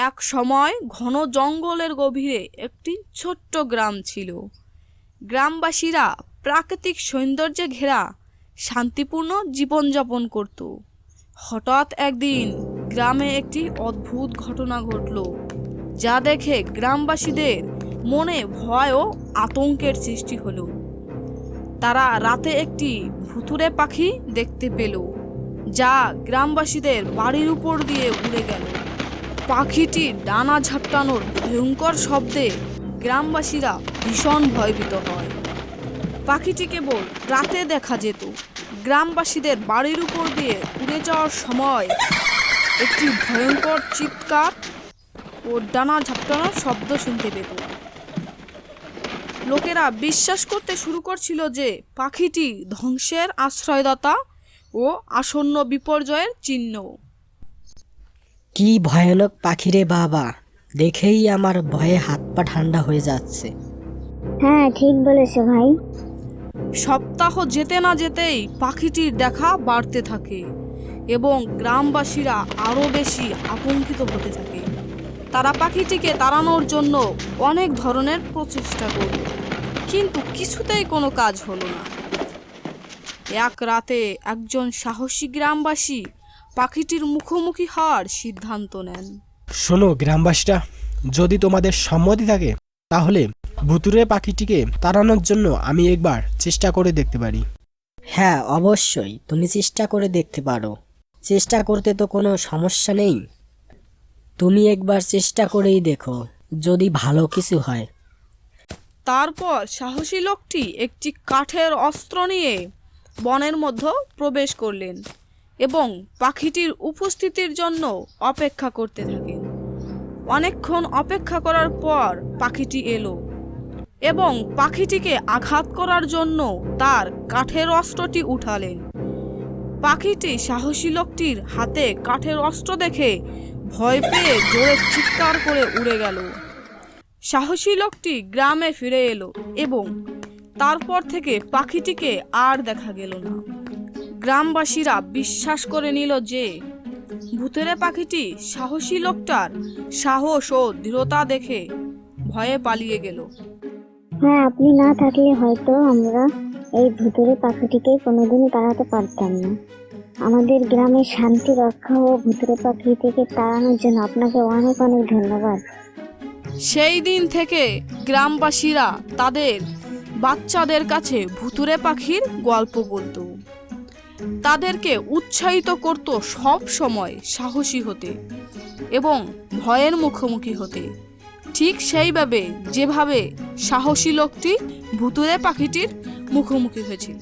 এক সময় ঘন জঙ্গলের গভীরে একটি ছোট্ট গ্রাম ছিল। গ্রামবাসীরা প্রাকৃতিক সৌন্দর্যে ঘেরা শান্তিপূর্ণ জীবনযাপন করত। হঠাৎ একদিন গ্রামে একটি অদ্ভুত ঘটনা ঘটল, যা দেখে গ্রামবাসীদের মনে ভয় ও আতঙ্কের সৃষ্টি হলো। তারা রাতে একটি ভুতুড়ে পাখি দেখতে পেল, যা গ্রামবাসীদের বাড়ির উপর দিয়ে উড়ে গেল। পাখিটির ডানা ঝাপটানোর ভয়ঙ্কর শব্দে গ্রামবাসীরা ভীষণ ভয়ভীত হয়। পাখিটি কেবল রাতে দেখা যেত। গ্রামবাসীদের বাড়ির উপর দিয়ে উড়ে যাওয়ার সময় একটি ভয়ঙ্কর চিৎকার ও ডানা ঝাপটানোর শব্দ শুনতে পেত। লোকেরা বিশ্বাস করতে শুরু করছিল যে পাখিটি ধ্বংসের আশ্রয়দাতা ও আসন্ন বিপর্যয়ের চিহ্ন। কি ভয়ানক পাখি রে বাবা, দেখেই আমার ভয়ে হাত পা ঠান্ডা হয়ে যাচ্ছে। হ্যাঁ, ঠিক বলেছো ভাই। সপ্তাহ যেতে না যেতেই পাখিটির দেখা বাড়তে থাকে এবং গ্রামবাসীরা আরও বেশি আতঙ্কিত হতে থাকে। তারা পাখিটিকে তাড়ানোর জন্য অনেক ধরনের প্রচেষ্টা করল, কিন্তু কিছুতেই কোনো কাজ হলো না। এক রাতে একজন সাহসী গ্রামবাসী পাখিটির মুখোমুখি হওয়ার সিদ্ধান্ত নেন। শোনো গ্রামবাসীরা, যদি তোমাদের সম্মতি থাকে তাহলে ভুতুড়ে পাখিটিকে তাড়ানোর জন্য আমি একবার চেষ্টা করে দেখতে পারি। হ্যাঁ, অবশ্যই তুমি চেষ্টা করে দেখতে পারো। চেষ্টা করতে তো কোনো সমস্যা নেই। তুমি একবার চেষ্টা করেই দেখো, যদি ভালো কিছু হয়। তারপর সাহসী লোকটি একটি কাঠের অস্ত্র নিয়ে বনের মধ্যে প্রবেশ করলেন এবং পাখিটির উপস্থিতির জন্য অপেক্ষা করতে থাকেন। অনেকক্ষণ অপেক্ষা করার পর পাখিটি এলো এবং পাখিটিকে আঘাত করার জন্য তার কাঠের অস্ত্রটি উঠালেন। পাখিটি সাহসী লোকটির হাতে কাঠের অস্ত্র দেখে ভয় পেয়ে জোরে চিৎকার করে উড়ে গেল। সাহসী লোকটি গ্রামে ফিরে এলো এবং তারপর থেকে পাখিটিকে আর দেখা গেল না। গ্রামবাসীরা বিশ্বাস করে নিল যে ভুতুড়ে পাখিটি সাহসী লোকটার সাহস ও দৃঢ়তা দেখে ভয়ে পালিয়ে গেল। হ্যাঁ, আপনি না থাকলে হয়তো আমরা এই ভুতুড়ে পাখিটিকে কোনোদিন তাড়াতে পারতাম না। আমাদের গ্রামের শান্তি রক্ষা ও ভুতুড়ে পাখি থেকে তাড়ানোর জন্য আপনাকে অনেক অনেক ধন্যবাদ। সেই দিন থেকে গ্রামবাসীরা তাদের বাচ্চাদের কাছে ভুতুড়ে পাখির গল্প বলতো। তাদেরকে উৎসাহিত করত সব সময় সাহসী হতে এবং ভয়ের মুখোমুখি হতে, ঠিক সেইভাবে যেভাবে সাহসী লোকটি ভুতুড়ে পাখিটির মুখোমুখি হয়েছিল।